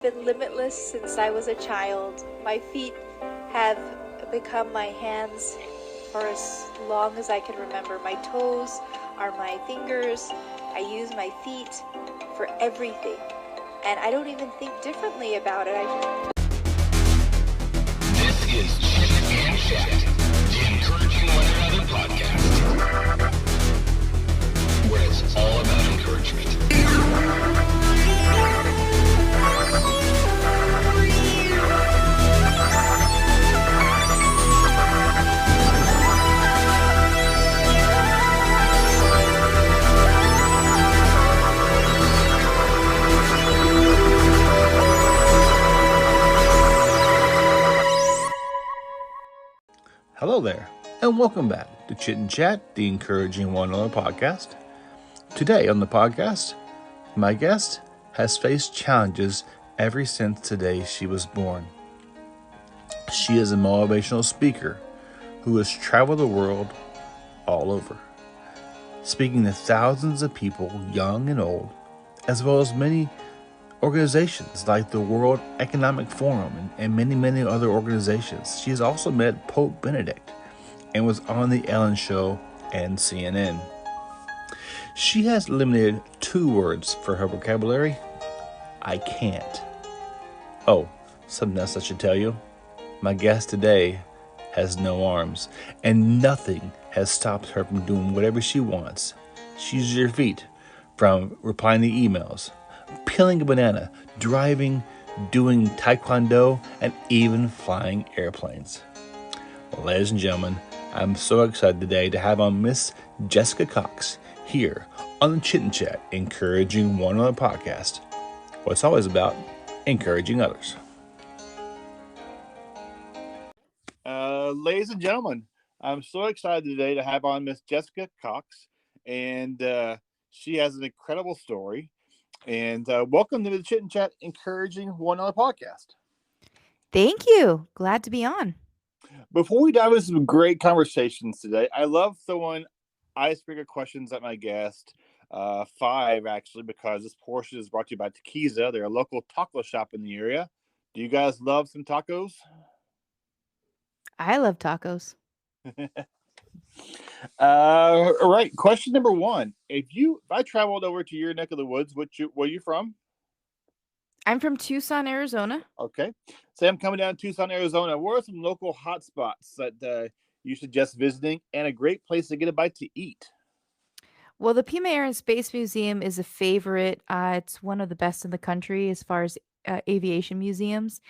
been limitless since I was a child. My feet have become my hands for as long as I can remember. My toes are my fingers. I use my feet for everything. And I don't even think differently about it. This is Chit Chat, the Encouraging One Another podcast, where it's all about encouragement. Hello there, and welcome back to Chit Chat, the Encouraging One Another podcast. Today on the podcast, my guest has faced challenges ever since the day she was born. She is a motivational speaker who has traveled the world all over, speaking to thousands of people, young and old, as well as many organizations like the World Economic Forum and many other organizations. She has also met Pope Benedict and was on the Ellen Show and CNN. She has eliminated 2 words for her vocabulary: I can't. Oh, something else I should tell you. My guest today has no arms, and nothing has stopped her from doing whatever she wants. She uses her feet, from replying to emails, peeling a banana, driving, doing taekwondo, and even flying airplanes. Well, ladies and gentlemen, I'm so excited today to have on Miss Jessica Cox here on the Chit Chat, Encouraging One Another podcast. Well, it's always about encouraging others. Ladies and gentlemen, I'm so excited today to have on Miss Jessica Cox, and she has an incredible story. And welcome to the Chit and Chat, Encouraging One Another podcast. Thank you. Glad to be on. Before we dive into some great conversations today, I love throwing icebreaker questions at my guest. 5, actually, because this portion is brought to you by Tequiza. They're a local taco shop in the area. Do you guys love some tacos? I love tacos. All right. Question number 1. If I traveled over to your neck of the woods, where are you from? I'm from Tucson, Arizona. Okay. Say I'm coming down to Tucson, Arizona. What are some local hot spots that you suggest visiting, and a great place to get a bite to eat? Well, the Pima Air and Space Museum is a favorite. It's one of the best in the country as far as aviation museums.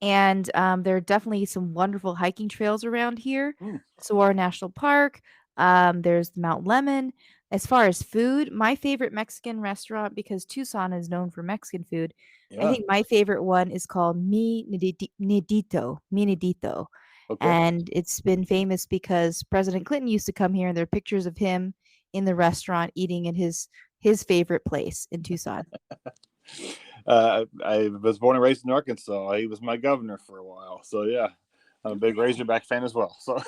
And there are definitely some wonderful hiking trails around here. Saguaro National Park. There's Mount Lemon. As far as food, my favorite Mexican restaurant, because Tucson is known for Mexican food, I think my favorite one is called Mi Nidito. Okay. And it's been famous because President Clinton used to come here, and there are pictures of him in the restaurant eating in his favorite place in Tucson. I was born and raised in Arkansas. He was my governor for a while. So, yeah, I'm a big Razorback fan as well. So,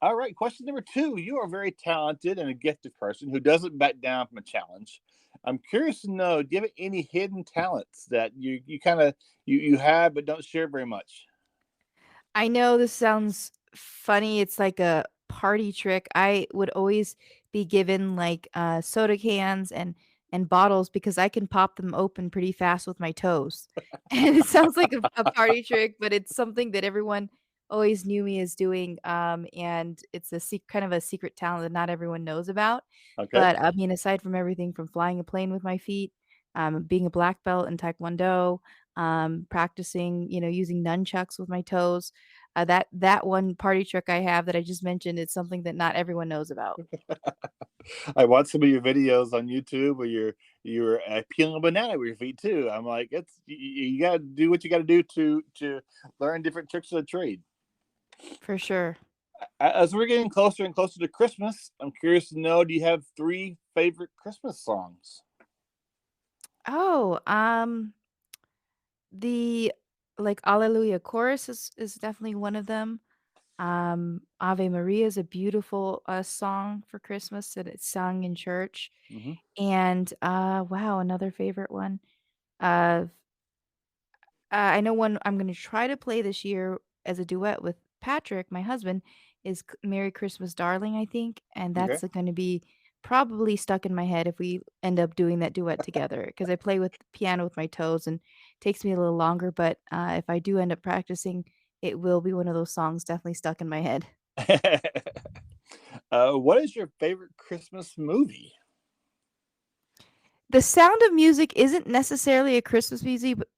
all right. Question number 2. You are a very talented and a gifted person who doesn't back down from a challenge. I'm curious to know, do you have any hidden talents that you have but don't share very much? I know this sounds funny. It's like a party trick. I would always be given like soda cans and bottles because I can pop them open pretty fast with my toes. And it sounds like a party trick, but it's something that everyone always knew me as doing. And it's kind of a secret talent that not everyone knows about. Okay. But I mean, aside from everything from flying a plane with my feet, being a black belt in Taekwondo, practicing, using nunchucks with my toes. That one party trick I have that I just mentioned is something that not everyone knows about. I watched some of your videos on YouTube where you're peeling a banana with your feet too. I'm like, you got to do what you got to do to learn different tricks of the trade. For sure. As we're getting closer and closer to Christmas, I'm curious to know, do you have 3 favorite Christmas songs? Oh, the like Alleluia chorus is definitely one of them. Ave Maria is a beautiful song for Christmas that it's sung in church. Mm-hmm. And wow, another favorite one. Uh I know one I'm gonna try to play this year as a duet with Patrick, my husband, is "Merry Christmas, Darling," I think, and Okay. that's gonna be probably stuck in my head if we end up doing that duet together. Because I play with piano with my toes and it takes me a little longer, but, if I do end up practicing, it will be one of those songs definitely stuck in my head. What is your favorite Christmas movie? The Sound of Music isn't necessarily a Christmas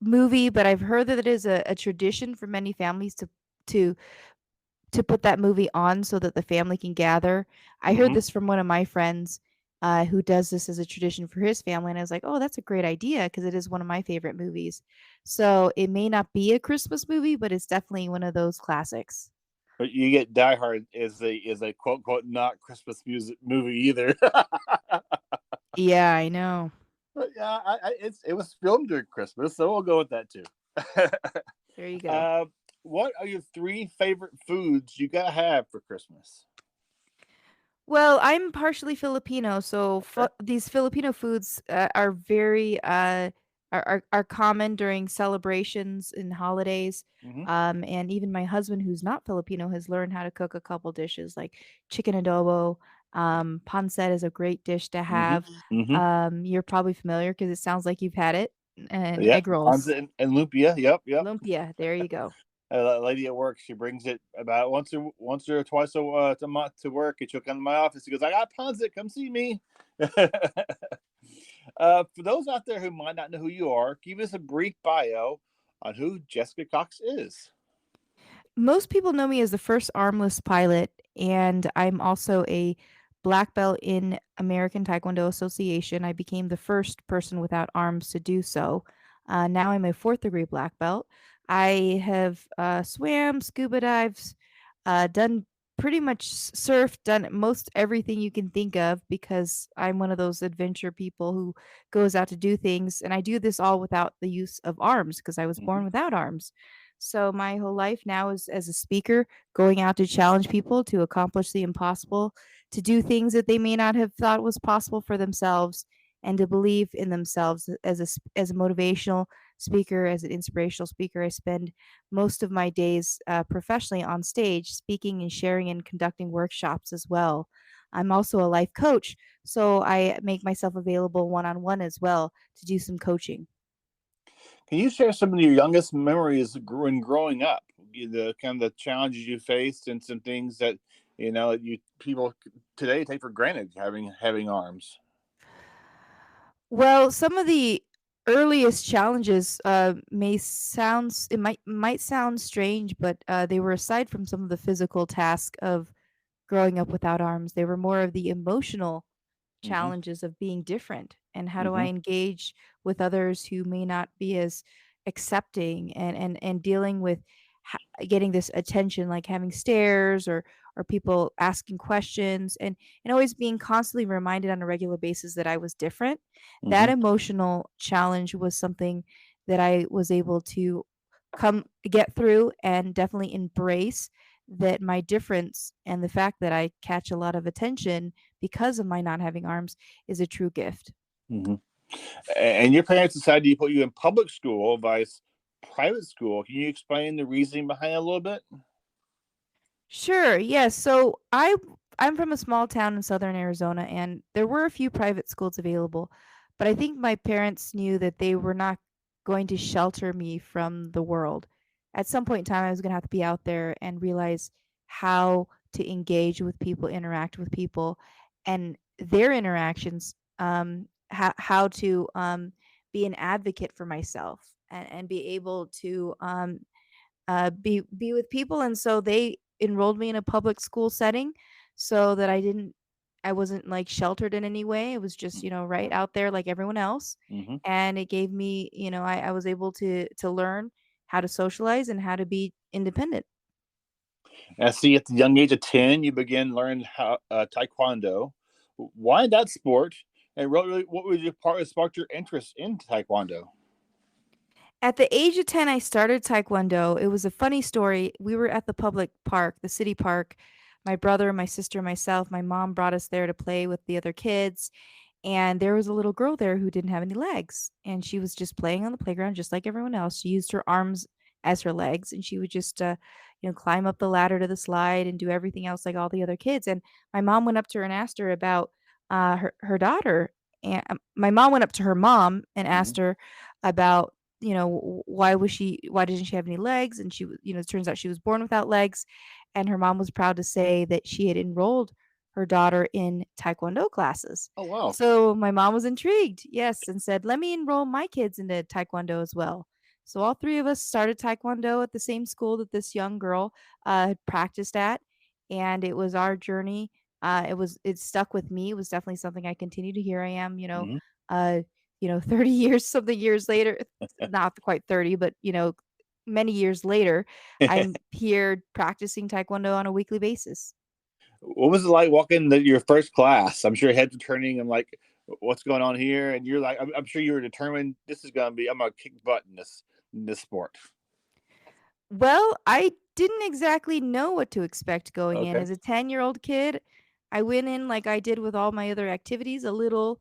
movie, but I've heard that it is a tradition for many families to to put that movie on so that the family can gather. I heard Hmm. this from one of my friends, who does this as a tradition for his family, and I was like, "Oh, that's a great idea because it is one of my favorite movies." So, it may not be a Christmas movie, but it's definitely one of those classics. But you get Die Hard is a quote quote not Christmas music movie either. Yeah, I know. But yeah, it was filmed during Christmas, so we'll go with that too. There you go. uh, what are your three favorite foods you gotta have for Christmas? Well, I'm partially Filipino, so Okay. these Filipino foods are very are common during celebrations and holidays. Hmm. And even my husband, who's not Filipino, has learned how to cook a couple dishes like chicken adobo. Pancit is a great dish to Hmm. have. Hmm. You're probably familiar because it sounds like you've had it. And Yeah, egg rolls, Ponza and lumpia. Yep, yep. lumpia. There you go. A lady at work, she brings it about once or twice a month to work, and she'll come to my office. She goes, "I got Ponzi, come see me." For those out there who might not know who you are, give us a brief bio on who Jessica Cox is. Most people know me as the first armless pilot, and I'm also a black belt in American Taekwondo Association. I became the first person without arms to do so. Now I'm a fourth degree black belt. I have swam, scuba dives, done pretty much surfed, done most everything you can think of because I'm one of those adventure people who goes out to do things. And I do this all without the use of arms because I was Hmm. born without arms. So my whole life now is as a speaker, going out to challenge people to accomplish the impossible, to do things that they may not have thought was possible for themselves, and to believe in themselves as as a motivational speaker, as an inspirational speaker. I spend most of my days professionally on stage, speaking and sharing and conducting workshops as well. I'm also a life coach, so I make myself available one on one as well to do some coaching. Can you share some of your youngest memories when growing up? The kind of the challenges you faced and some things that you people today take for granted having arms. Well, some of the earliest challenges might sound strange, but they were aside from some of the physical task of growing up without arms. They were more of the emotional Hmm. challenges of being different and how do I Hmm. engage with others who may not be as accepting and dealing with getting this attention like having stares or people asking questions and always being constantly reminded on a regular basis that I was different. That Hmm. emotional challenge was something that I was able to come get through and definitely embrace that my difference and the fact that I catch a lot of attention because of my not having arms is a true gift. Hmm. And your parents decided to put you in public school, vice private school. Can you explain the reasoning behind it a little bit? Sure. Yes. So I'm from a small town in southern Arizona, and there were a few private schools available, but I think my parents knew that they were not going to shelter me from the world. At some point in time, I was going to have to be out there and realize how to engage with people, interact with people, and their interactions. How to be an advocate for myself and be able to be with people, and so they enrolled me in a public school setting so that I wasn't like sheltered in any way. It was just right out there like everyone else, Hmm. and it gave me I was able to learn how to socialize and how to be independent. I see at the young age of 10, you began learning how Taekwondo. Why that sport? And what was your part that sparked your interest in Taekwondo? At the age of 10, I started Taekwondo. It was a funny story. We were at the public park, the city park. My brother, my sister, myself, my mom brought us there to play with the other kids. And there was a little girl there who didn't have any legs, and she was just playing on the playground just like everyone else. She used her arms as her legs, and she would just, climb up the ladder to the slide and do everything else like all the other kids. And my mom went up to her and asked her about her daughter. And my mom went up to her mom and Hmm. asked her about, why didn't she have any legs? And it turns out she was born without legs. And her mom was proud to say that she had enrolled her daughter in taekwondo classes. Oh, wow. So my mom was intrigued, yes, and said, "Let me enroll my kids into taekwondo as well." So all three of us started taekwondo at the same school that this young girl had practiced at, and it was our journey. It stuck with me. It was definitely something I continue to. Here I am, Hmm. 30 years, something years later, not quite 30, but many years later, I'm here practicing taekwondo on a weekly basis. What was it like walking your first class? I'm sure heads are turning and like, what's going on here? And you're like, I'm sure you were determined this is going to be, I'm going to kick butt in this sport. Well, I didn't exactly know what to expect going in. Okay. As a 10-year-old kid, I went in like I did with all my other activities, a little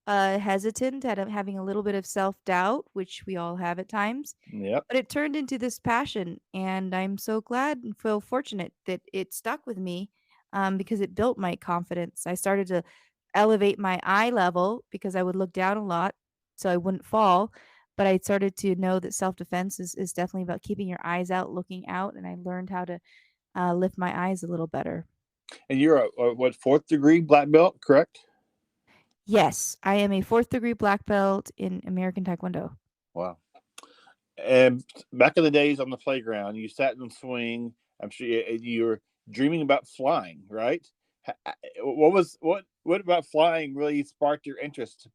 hesitant, having a little bit of self-doubt, which we all have at times. Yep. But it turned into this passion, and I'm so glad and feel fortunate that it stuck with me, because it built my confidence. I started to elevate my eye level because I would look down a lot so I wouldn't fall. But I started to know that self defense is definitely about keeping your eyes out, looking out, and I learned how to lift my eyes a little better. And you're what, fourth degree black belt, correct? Yes, I am a fourth degree black belt in American Taekwondo. Wow. And back in the days on the playground, you sat in the swing. I'm sure you were dreaming about flying, right? What about flying really sparked your interest?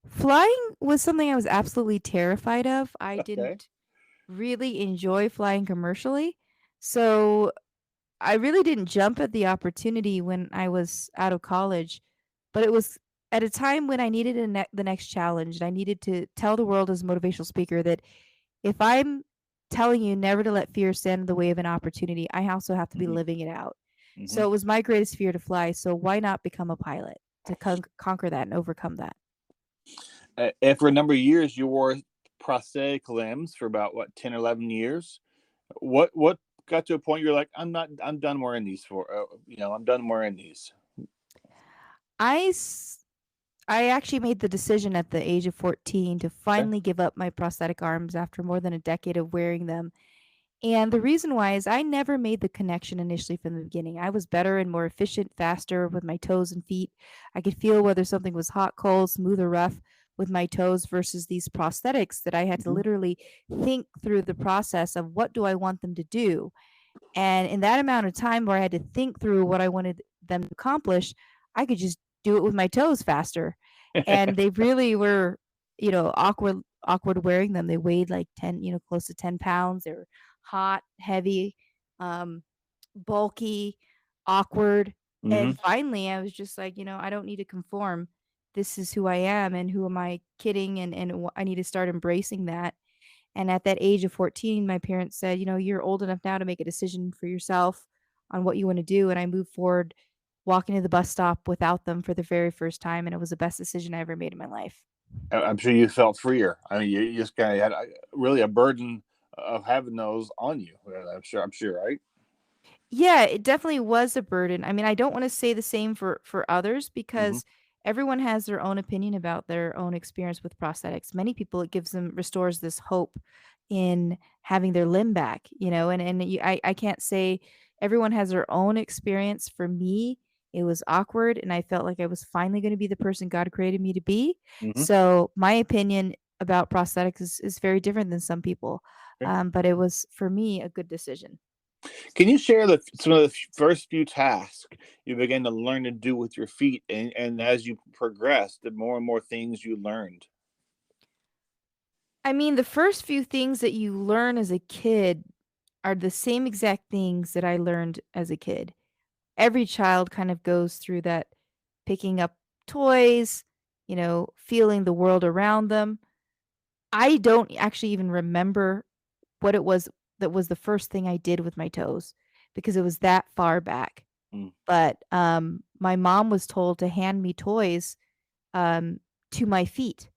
Flying was something I was absolutely terrified of. I Okay. didn't really enjoy flying commercially. So I really didn't jump at the opportunity when I was out of college, but it was at a time when I needed the next challenge. And I needed to tell the world as a motivational speaker that if I'm telling you never to let fear stand in the way of an opportunity, I also have to be Hmm. living it out. Hmm. So it was my greatest fear to fly. So why not become a pilot to conquer that and overcome that? And for a number of years, you wore prosthetic limbs for about what 10 or 11 years. What got to a point you're like, I'm done wearing these I'm done wearing these. I s- I actually made the decision at the age of 14 to Okay. finally give up my prosthetic arms after more than a decade of wearing them. And the reason why is I never made the connection initially from the beginning. I was better and more efficient, faster with my toes and feet. I could feel whether something was hot, cold, smooth, or rough with my toes versus these prosthetics that I had to Hmm. literally think through the process of what do I want them to do. And in that amount of time where I had to think through what I wanted them to accomplish, I could just do it with my toes faster. And they really were, awkward wearing them. They weighed like 10, close to 10 pounds. They were hot, heavy, um, bulky, awkward. Hmm. And finally, I was just like, I don't need to conform. This is who I am, and who am I kidding? And I need to start embracing that. And at that age of 14, my parents said, you're old enough now to make a decision for yourself on what you want to do. And I moved forward walking to the bus stop without them for the very first time. And it was the best decision I ever made in my life. I'm sure you felt freer. I mean, you just kind of had really a burden of having those on you. I'm sure, right? Yeah, it definitely was a burden. I mean, I don't wanna say the same for others Hmm. because everyone has their own opinion about their own experience with prosthetics. Many people, it gives them restores this hope in having their limb back, I can't say everyone has their own experience. For me, it was awkward, and I felt like I was finally gonna be the person God created me to be. Hmm. So, my opinion about prosthetics is very different than some people, but it was, for me, a good decision. Can you share some of the first few tasks you began to learn to do with your feet, and as you progressed, the more and more things you learned? I mean, the first few things that you learn as a kid are the same exact things that I learned as a kid. Every child kind of goes through that, picking up toys, feeling the world around them. I don't actually even remember what it was that was the first thing I did with my toes because it was that far back. Mm. But my mom was told to hand me toys um, to my feet.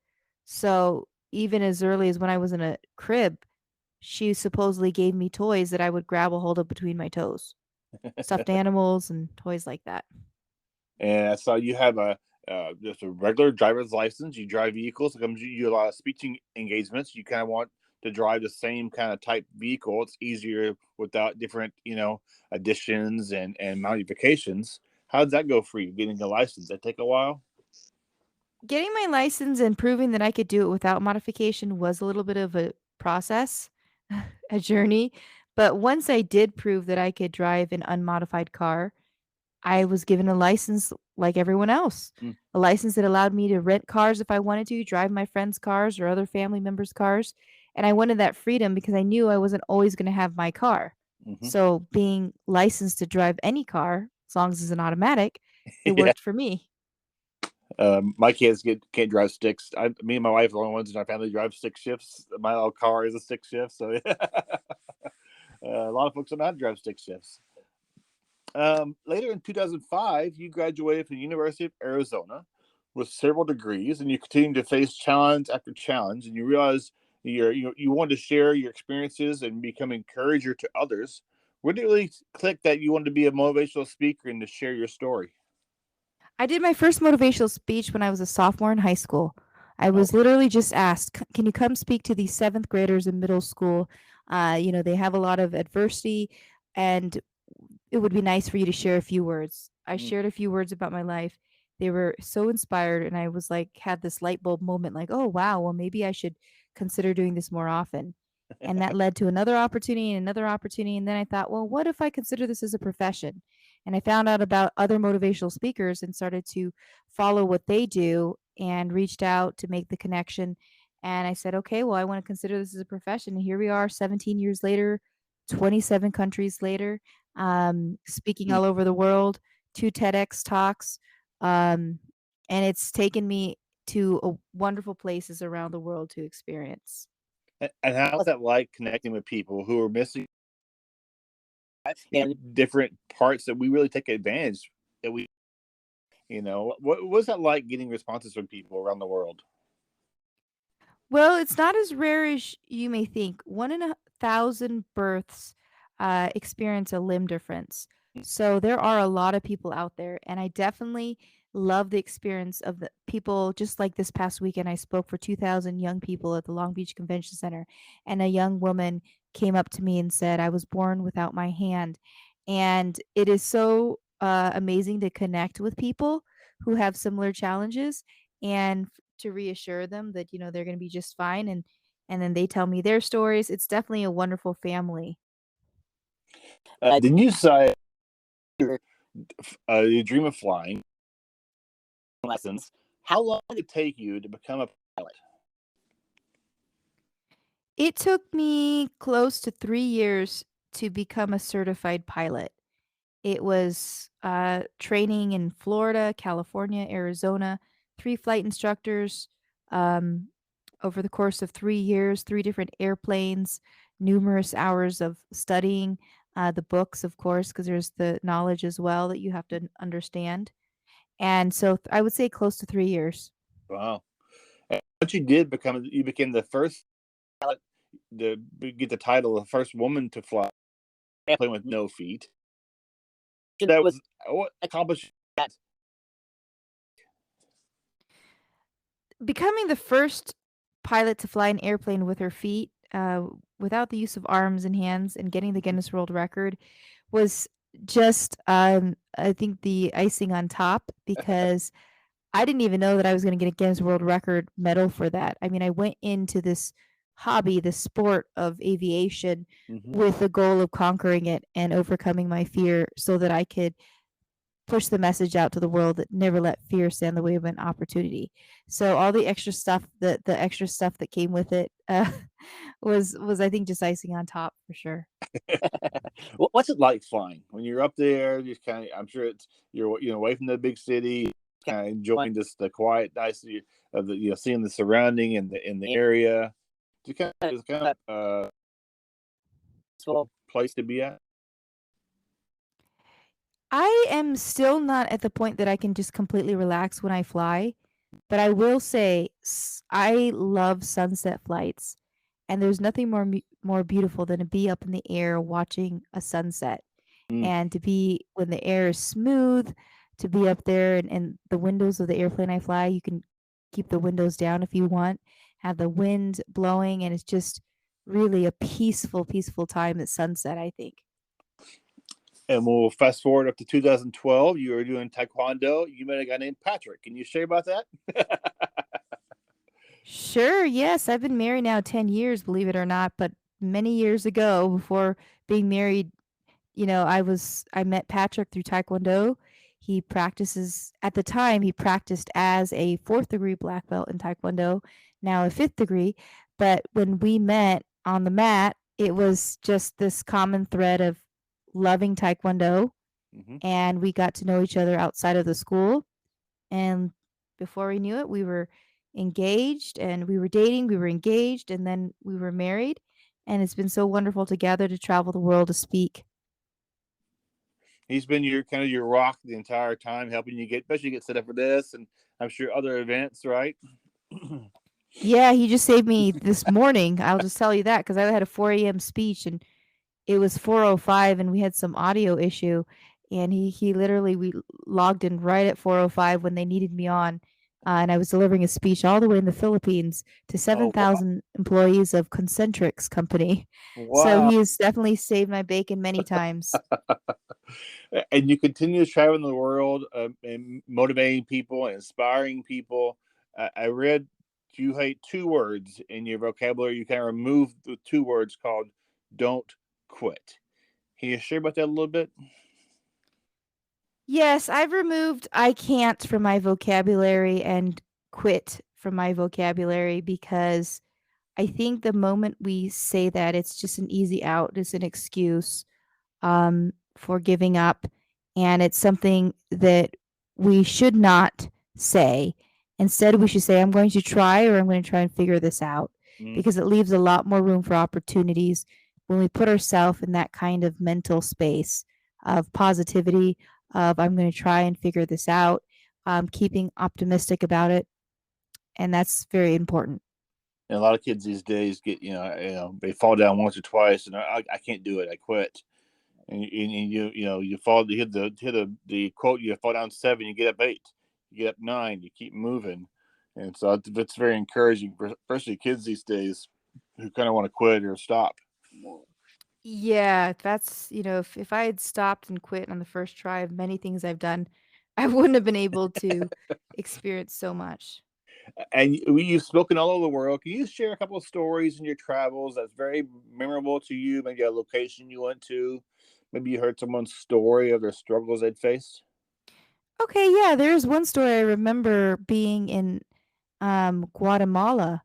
So even as early as when I was in a crib, she supposedly gave me toys that I would grab a hold of between my toes, stuffed animals and toys like that. And I saw you have just a regular driver's license. You drive vehicles. It comes you a lot of speaking engagements. You kind of want to drive the same kind of type vehicle. It's easier without different, additions and modifications. How did that go for you getting the license? Did that take a while? Getting my license and proving that I could do it without modification was a little bit of a process, a journey. But once I did prove that I could drive an unmodified car, I was given a license like everyone else, Mm. a license that allowed me to rent cars if I wanted to, drive my friends' cars or other family members' cars. And I wanted that freedom because I knew I wasn't always going to have my car. Mm-hmm. So being licensed to drive any car, as long as it's an automatic, it Yeah. worked for me. My kids can't drive sticks. Me and my wife are the only ones in our family drive stick shifts. My little car is a stick shift, so a lot of folks don't know how to drive stick shifts. Later in 2005, you graduated from the University of Arizona with several degrees, and you continued to face challenge after challenge, and you realized you wanted to share your experiences and become an encourager to others. When did it really click that you wanted to be a motivational speaker and to share your story? I did my first motivational speech when I was a sophomore in high school. I Oh. was literally just asked, "Can you come speak to these seventh graders in middle school? They have a lot of adversity, and it would be nice for you to share a few words." I Mm. shared a few words about my life. They were so inspired, and I was like, had this light bulb moment like, oh, wow, well, maybe I should consider doing this more often. And that led to another opportunity and another opportunity. And then I thought, well, what if I consider this as a profession? And I found out about other motivational speakers and started to follow what they do and reached out to make the connection. And I said, okay, well, I want to consider this as a profession. And here we are 17 years later, 27 countries later, speaking all over the world, 2 TEDx talks. Um, and it's taken me to wonderful places around the world to experience. And how's that like connecting with people who are missing different parts that we really take advantage that what was that like getting responses from people around the world? Well, it's not as rare as you may think. One in 1,000 births experience a limb difference. So there are a lot of people out there, and I definitely love the experience of the people. Just like this past weekend, I spoke for 2,000 young people at the Long Beach Convention Center, and a young woman came up to me and said, "I was born without my hand," and it is so amazing to connect with people who have similar challenges and to reassure them that, they're gonna be just fine, and then they tell me their stories. It's definitely a wonderful family. Then you say you dream of flying lessons. How long did it take you to become a pilot? It took me close to 3 years to become a certified pilot. It was, training in Florida, California, Arizona, 3 flight instructors, um, over the course of 3 years, 3 different airplanes, numerous hours of studying, the books, of course, because there's the knowledge as well that you have to understand. And so I would say close to 3 years. Wow. And once you became the first pilot to get the title of the first woman to fly a plane with no feet. That was what accomplished that. Becoming the first pilot to fly an airplane with her feet, without the use of arms and hands and getting the Guinness World Record was just, I think the icing on top because I didn't even know that I was gonna get a Guinness World Record medal for that. I mean, I went into this hobby, this sport of aviation Mm-hmm. with the goal of conquering it and overcoming my fear so that I could push the message out to the world that never let fear stand in the way of an opportunity. So all the extra stuff, the extra stuff that came with it, was I think just icing on top for sure. What's it like flying when you're up there? Just kind of, I'm sure you're away from the big city, kind of enjoying just the quiet nicety of the seeing the surrounding and the area. It's kind of peaceful place to be at. I am still not at the point that I can just completely relax when I fly, but I will say I love sunset flights, and there's nothing more beautiful than to be up in the air watching a sunset, Mm. and to be when the air is smooth, to be up there and the windows of the airplane I fly, you can keep the windows down if you want, have the wind blowing, and it's just really a peaceful, peaceful time at sunset, I think. And we'll fast forward up to 2012. You were doing taekwondo. You met a guy named Patrick. Can you share about that? Sure, yes. I've been married now 10 years, believe it or not, but many years ago, before being married, I met Patrick through Taekwondo. He practices at the time, he practiced as a 4th degree black belt in Taekwondo, now a 5th degree. But when we met on the mat, it was just this common thread of loving Taekwondo, Mm-hmm. and we got to know each other outside of the school. And before we knew it, we were engaged and we were dating, we were engaged, and then we were married. And it's been so wonderful together to travel the world to speak. He's been your kind of your rock the entire time, helping you especially get set up for this, and I'm sure other events, right? Yeah, he just saved me this morning. I'll just tell you that because I had a 4 a.m. speech and it was 4:05 and we had some audio issue, and he literally we logged in right at 4:05 when they needed me on, and I was delivering a speech all the way in the Philippines to Oh, wow. 7,000 employees of Concentrix Company. So Wow. he has definitely saved my bacon many times. And you continue traveling the world, and motivating people and inspiring people. I read you hate two words in your vocabulary. You kind of removed the two words called "don't quit." Can you share about that a little bit? Yes, I've removed "I can't" from my vocabulary and "quit" from my vocabulary because I think the moment we say that, it's just an easy out, it's an excuse for giving up. And it's something that we should not say. Instead, we should say, I'm going to try, or I'm going to try and figure this out, Mm. because it leaves a lot more room for opportunities when we put ourselves in that kind of mental space of positivity, of I'm going to try and figure this out, keeping optimistic about it. And that's very important. And a lot of kids these days get, they fall down once or twice, and I can't do it. I quit. And you fall, you hit the quote. You fall down 7, you get up 8, you get up 9, you keep moving. And so it's very encouraging, especially kids these days who kind of want to quit or stop. Yeah, that's, if I had stopped and quit on the first try of many things I've done, I wouldn't have been able to experience so much. And you've spoken all over the world. Can you share a couple of stories in your travels that's very memorable to you? Maybe a location you went to. Maybe you heard someone's story of their struggles they'd faced. Okay, yeah, there's one story I remember being in Guatemala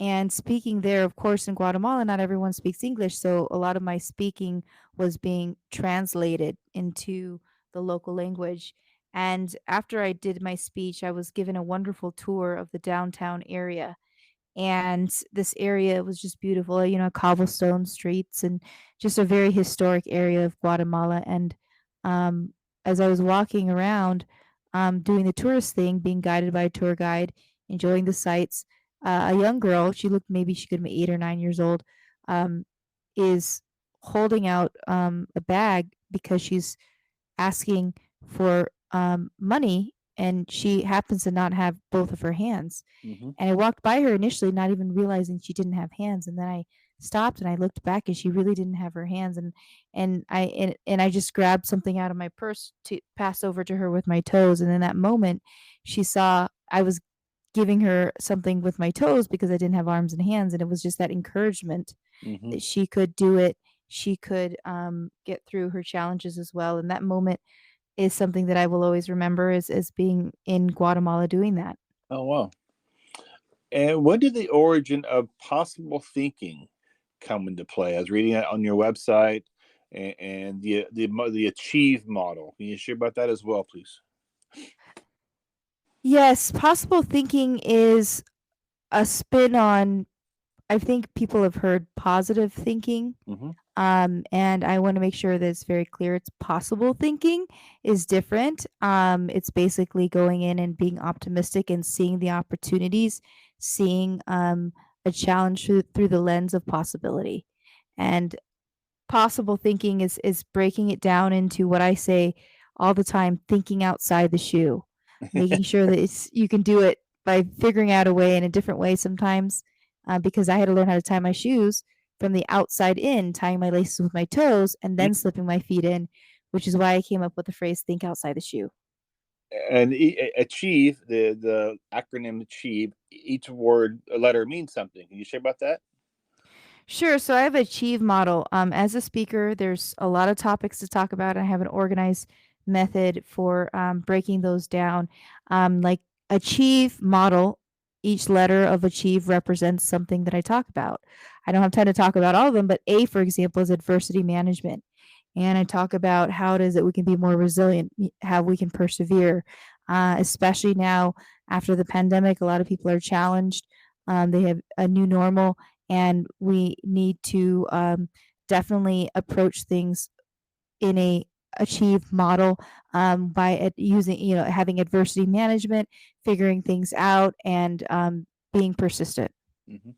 and speaking there. Of course, in Guatemala, not everyone speaks English, so a lot of my speaking was being translated into the local language. And after I did my speech, I was given a wonderful tour of the downtown area, and this area was just beautiful, cobblestone streets and just a very historic area of Guatemala. And um, as I was walking around, doing the tourist thing, being guided by a tour guide, enjoying the sights, a young girl, she could be 8 or 9 years old, um, is holding out a bag because she's asking for money, and she happens to not have both of her hands. Mm-hmm. And I walked by her initially, not even realizing she didn't have hands. And then I stopped and I looked back, and she really didn't have her hands. And I just grabbed something out of my purse to pass over to her with my toes. And in that moment, she saw I was giving her something with my toes because I didn't have arms and hands. And it was just that encouragement Mm-hmm. that she could do it. She could get through her challenges as well. And that moment is something that I will always remember as being in Guatemala doing that. Oh, wow. And when did the origin of possible thinking come into play? I was reading it on your website, and the achieve model. Can you share about that as well, please? Yes, possible thinking is a spin on, I think people have heard positive thinking. Mm-hmm. And I want to make sure that it's very clear it's possible thinking is different. It's basically going in and being optimistic and seeing the opportunities, seeing a challenge through the lens of possibility. And possible thinking is breaking it down into what I say all the time, thinking outside the shoe, making sure that it's you can do it by figuring out a way in a different way sometimes. Because I had to learn how to tie my shoes from the outside in, tying my laces with my toes and then slipping my feet in, which is why I came up with the phrase think outside the shoe. And achieve, the acronym achieve, each word, a letter means something. Can you share about that? Sure. So I have a Achieve model. As a speaker, there's a lot of topics to talk about. I have an organized method for breaking those down. Like Achieve model, each letter of Achieve represents something that I talk about. I don't have time to talk about all of them, but A, for example, is adversity management. And I talk about how it is that we can be more resilient, how we can persevere, especially now after the pandemic. A lot of people are challenged. They have a new normal, and we need to definitely approach things in a achieve model by using, having adversity management, figuring things out, and being persistent. Mm-hmm.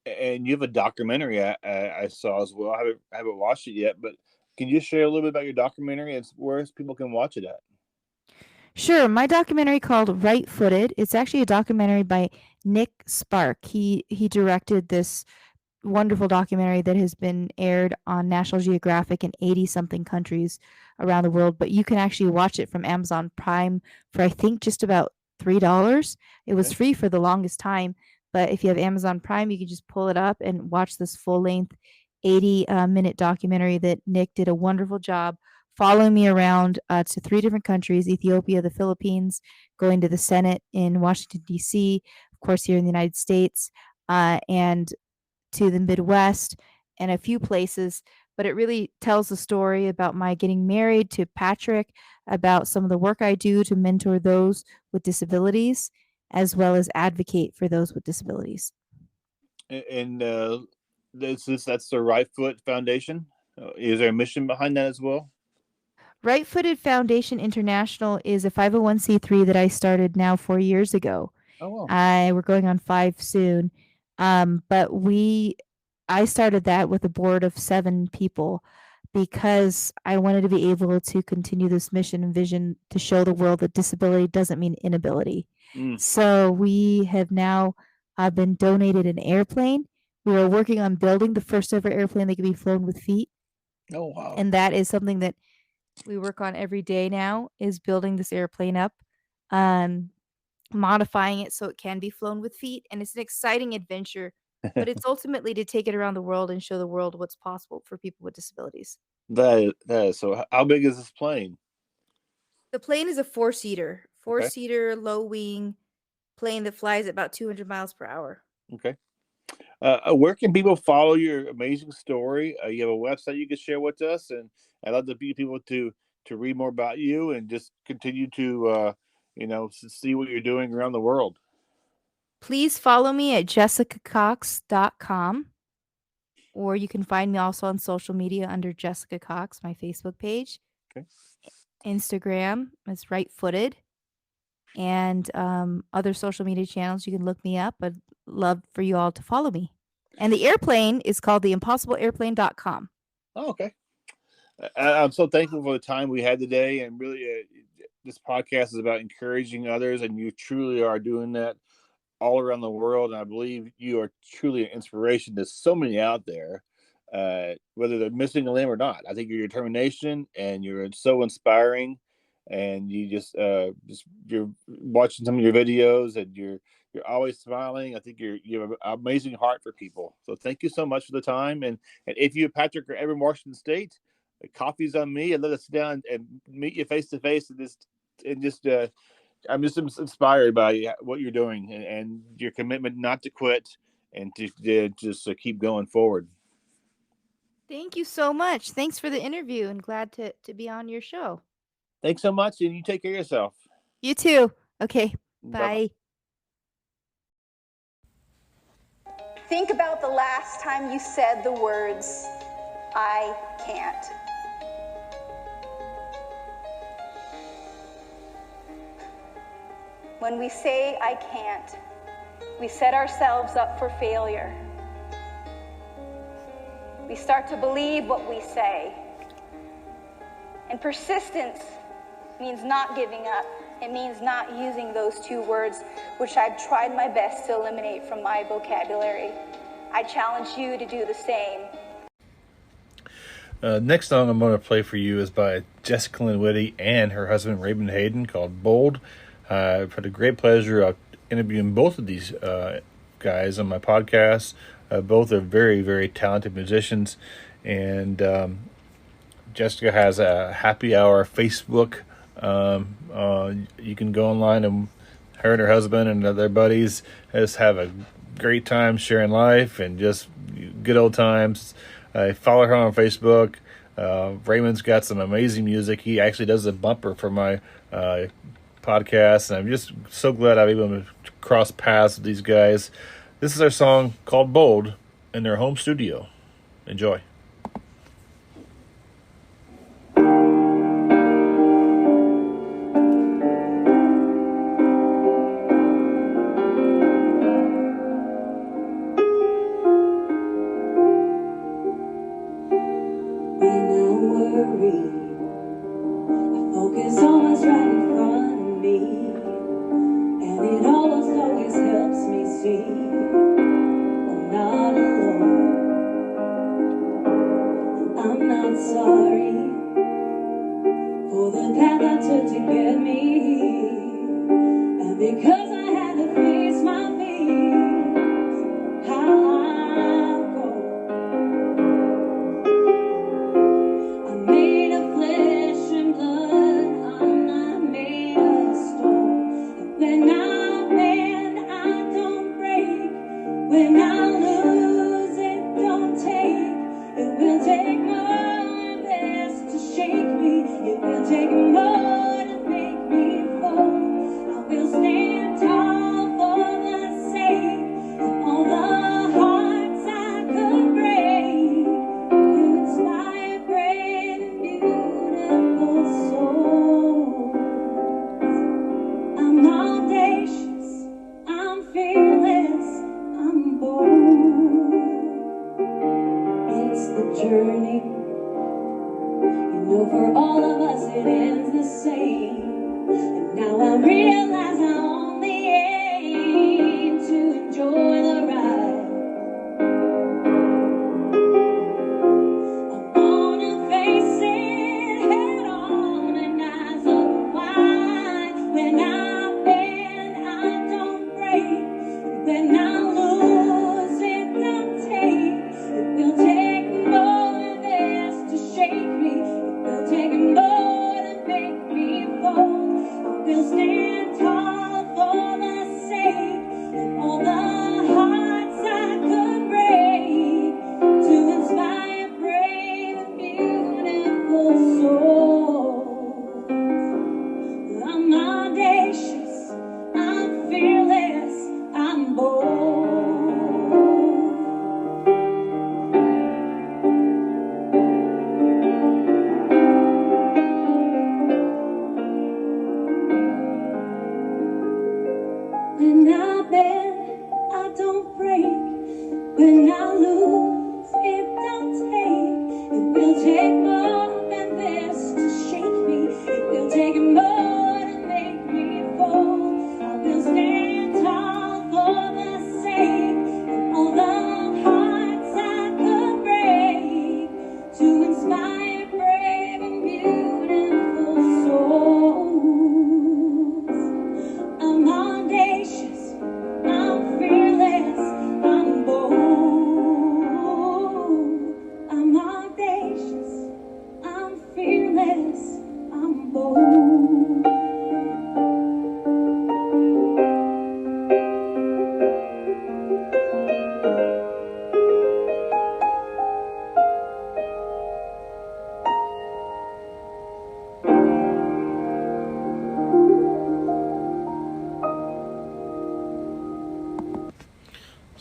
And you have a documentary I saw as well. I haven't watched it yet, but can you share a little bit about your documentary and where people can watch it at? Sure, my documentary called Right Footed. It's actually a documentary by Nick Spark. He directed this wonderful documentary that has been aired on National Geographic in 80 something countries around the world, but you can actually watch it from Amazon Prime for I think just about $3. It was Okay. free for the longest time, but if you have Amazon Prime, you can just pull it up and watch this full length 80 minute documentary that Nick did a wonderful job following me around to 3 different countries: Ethiopia, the Philippines, going to the Senate in Washington, D.C., of course, here in the United States, and to the Midwest and a few places. But it really tells the story about my getting married to Patrick, about some of the work I do to mentor those with disabilities, as well as advocate for those with disabilities. And that's the Right Foot Foundation. Is there a mission behind that as well? Right Footed Foundation International is a 501(c)(3) that I started now 4 years ago. Oh well. We're going on 5 soon. But I started that with a board of 7 people because I wanted to be able to continue this mission and vision to show the world that disability doesn't mean inability. Mm. So we have now been donated an airplane. We are working on building the first ever airplane that can be flown with feet. Oh wow. And that is something that we work on every day now, is building this airplane up, um, modifying it so it can be flown with feet. And it's an exciting adventure, but it's ultimately to take it around the world and show the world what's possible for people with disabilities. That is so. How big is this plane? The plane is a four-seater, Okay. four-seater, low wing plane that flies at about 200 miles per hour. Okay. Where can people follow your amazing story? You have a website you can share with us, and I'd love to be people to read more about you and just continue to see what you're doing around the world. Please follow me at jessicacox.com, or you can find me also on social media under Jessica Cox, my Facebook page. Okay. Instagram is Right Footed, and other social media channels. You can look me up. I'd love for you all to follow me. And the airplane is called theimpossibleairplane.com. Oh, okay. I'm so thankful for the time we had today, and really, this podcast is about encouraging others, and you truly are doing that all around the world. And I believe you are truly an inspiration to so many out there, whether they're missing a limb or not. I think your determination and you're so inspiring, and you just you're watching some of your videos, and you're always smiling. I think you have an amazing heart for people. So thank you so much for the time. And if you, Patrick, are ever in Washington State, the coffee's on me. And let us sit down and meet you face to face, and just I'm just inspired by what you're doing, and your commitment not to quit and to just keep going forward. Thank you so much. Thanks for the interview, and glad to be on your show. Thanks so much, and you take care of yourself. You too. Okay. Bye bye. Bye. Think about the last time you said the words, I can't. When we say I can't, we set ourselves up for failure. We start to believe what we say. And persistence means not giving up. It means not using those two words, which I've tried my best to eliminate from my vocabulary. I challenge you to do the same. Next song I'm going to play for you is by Jessica Lynn Whitty and her husband Raymond Hayden, called Bold. I've had a great pleasure of interviewing both of these guys on my podcast. Both are very, very talented musicians. And Jessica has a happy hour Facebook. You can go online, and her and her husband and their buddies just have a great time sharing life and just good old times. I follow her on Facebook. Raymond's got some amazing music. He actually does a bumper for my podcast, and I'm just so glad I'm able to cross paths with these guys. This is their song called Bold in their home studio. Enjoy. We'll stand tall.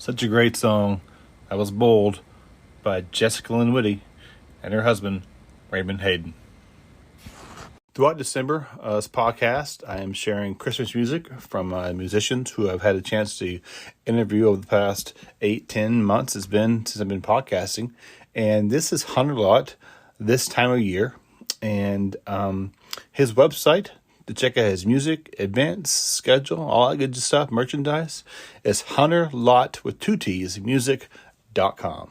Such a great song. That was Bold by Jessica Lynn Whitty and her husband, Raymond Hayden. Throughout December, this podcast, I am sharing Christmas music from musicians who I've had a chance to interview over the past 8-10 months. It's been since I've been podcasting. And this is Hunter Lott this time of year. And his website to check out his music, events, schedule, all that good stuff, merchandise, is hunterlott with 2 T's, music.com.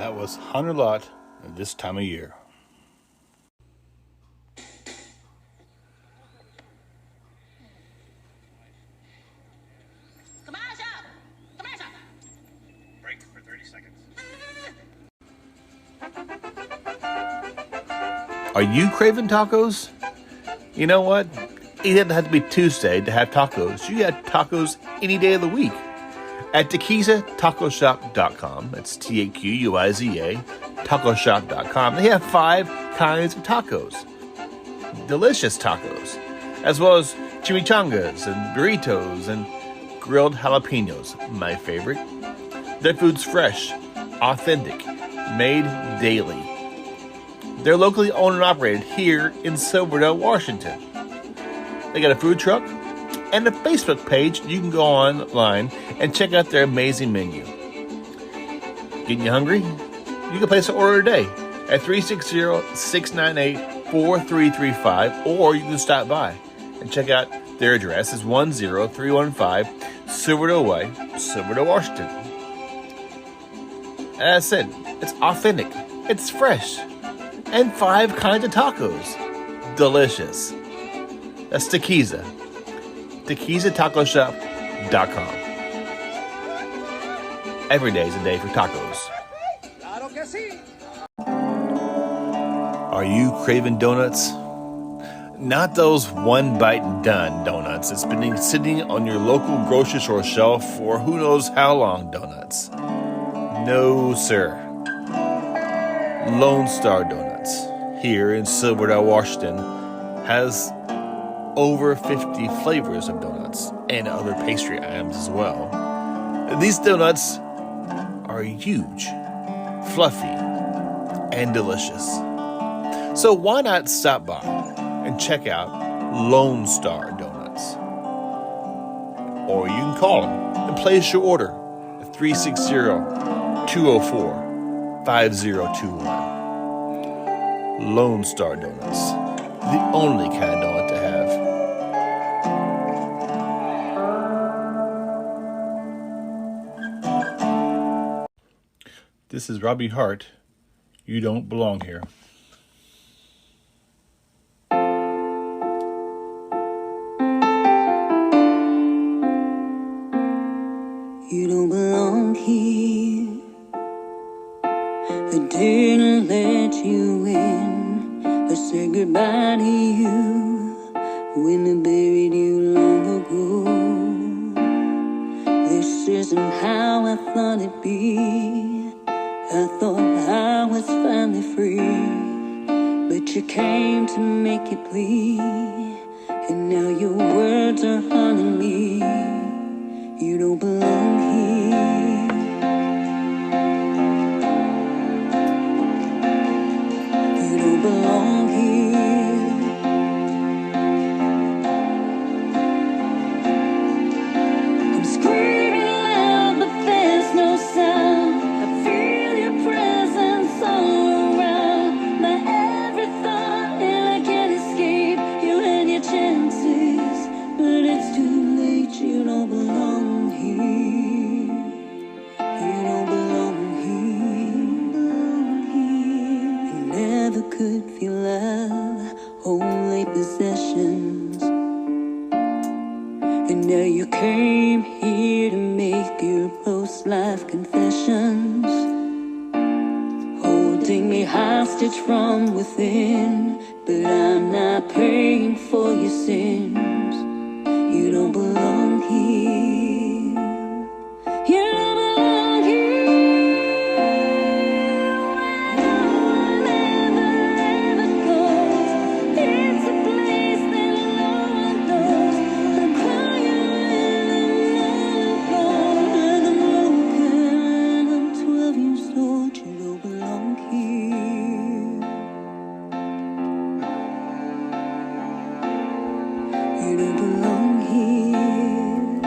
That was Hunter Lot at this time of year. Break for 30 seconds. Are you craving tacos? You know what? It doesn't have to be Tuesday to have tacos. You got tacos any day of the week. At TaquizaTacoShop.com, that's TAQUIZA, tacoshop.com, they have 5 kinds of tacos. Delicious tacos, as well as chimichangas and burritos and grilled jalapenos, my favorite. Their food's fresh, authentic, made daily. They're locally owned and operated here in Silverdale, Washington. They got a food truck and a Facebook page. You can go online and check out their amazing menu. Getting you hungry? You can place an order today at 360-698-4335, or you can stop by and check out their address. Is 10315 Silverdale Way, Silverdale, Washington. As I said, it's authentic, it's fresh, and 5 kinds of tacos. Delicious. That's Taquiza. TaquizaTacoShop.com. Every day is a day for tacos. Are you craving donuts? Not those one bite and done donuts that's been sitting on your local grocery store shelf for who knows how long donuts. No, sir. Lone Star Donuts here in Silverdale, Washington has over 50 flavors of donuts and other pastry items as well. These donuts are huge, fluffy, and delicious. So why not stop by and check out Lone Star Donuts? Or you can call them and place your order at 360-204-5021. Lone Star Donuts, the only kind of donut to have. This is Robbie Hart. You don't belong here. You don't belong here. I didn't let you in. I said goodbye to you when I buried you long ago. This isn't how I thought it'd be. I thought I was finally free, but you came to make it bleed, and now your words are haunting me. You don't belong here. You don't belong here. I'm screaming loud, but there's no sound. I feel your presence all around my every thought, and I can't escape. You had your chances, but it's too late. You don't belong. Could feel love, only possessions, and now you came here to make your post-life confessions, holding me hostage from within, but I'm not paying for your sins. You don't belong here. You don't belong here. You don't belong here.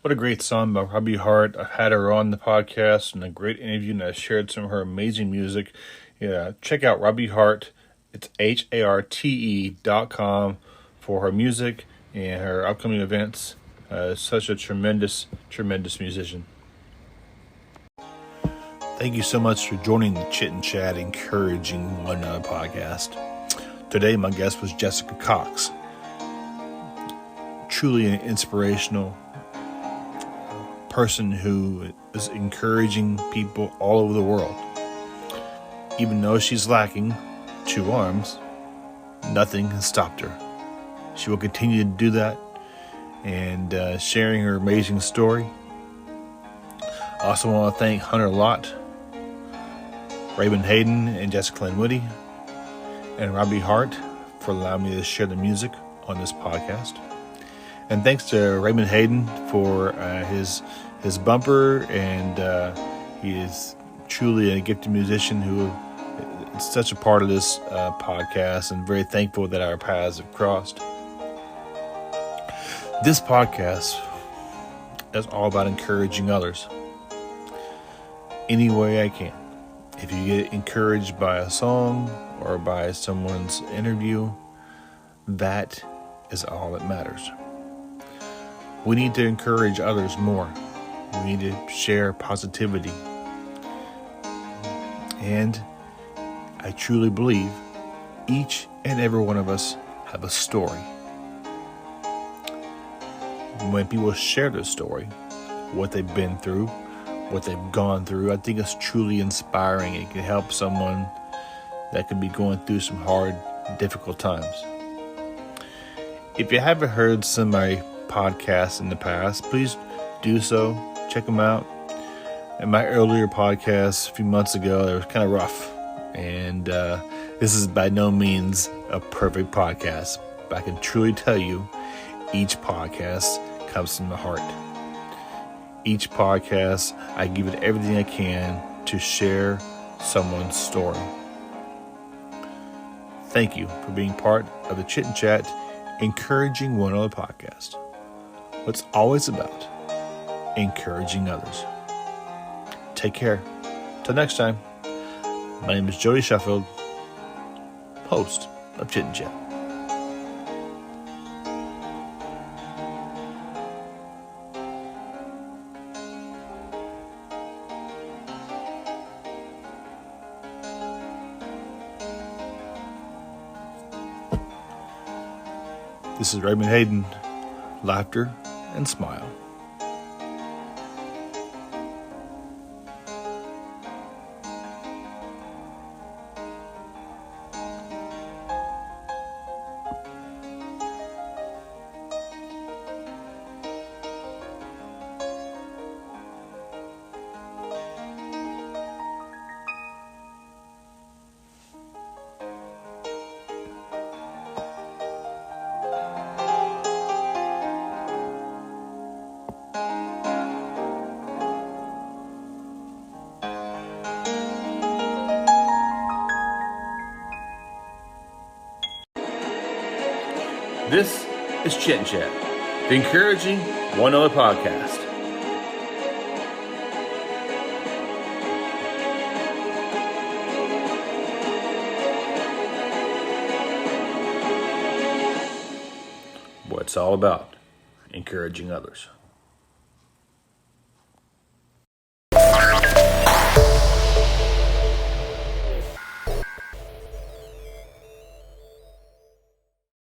What a great song by Robbie Hart. I had her on the podcast and a great interview, and I shared some of her amazing music. Yeah, check out Robbie Hart. It's HARTE.com for her music and her upcoming events. Such a tremendous, tremendous musician. Thank you so much for joining the Chit and Chat Encouraging One Another podcast. Today, my guest was Jessica Cox. Truly an inspirational person who is encouraging people all over the world. Even though she's lacking 2 arms, nothing has stopped her. She will continue to do that and sharing her amazing story. I also want to thank Hunter Lott, Raymond Hayden, and Jessica Lynn Woody, and Robbie Hart for allowing me to share the music on this podcast. And thanks to Raymond Hayden for his bumper, and he is truly a gifted musician who is such a part of this podcast, and very thankful that our paths have crossed. This podcast is all about encouraging others any way I can. If you get encouraged by a song or by someone's interview, that is all that matters. We need to encourage others more. We need to share positivity. And I truly believe each and every one of us have a story. When people share their story, what they've been through, what they've gone through, I think it's truly inspiring. It can help someone that could be going through some hard, difficult times. If you haven't heard some of my podcasts in the past, please do so. Check them out. In my earlier podcast a few months ago, it was kind of rough, and this is by no means a perfect podcast, but I can truly tell you each podcast comes from the heart. Each podcast, I give it everything I can to share someone's story. Thank you for being part of the Chit and Chat Encouraging One Another podcast. It's always about encouraging others. Take care. Till next time, my name is Jody Sheffield, host of Chit and Chat. This is Raymond Hayden. Laughter and smile. This is Chit and Chat, the Encouraging One Another podcast. What it's all about, encouraging others.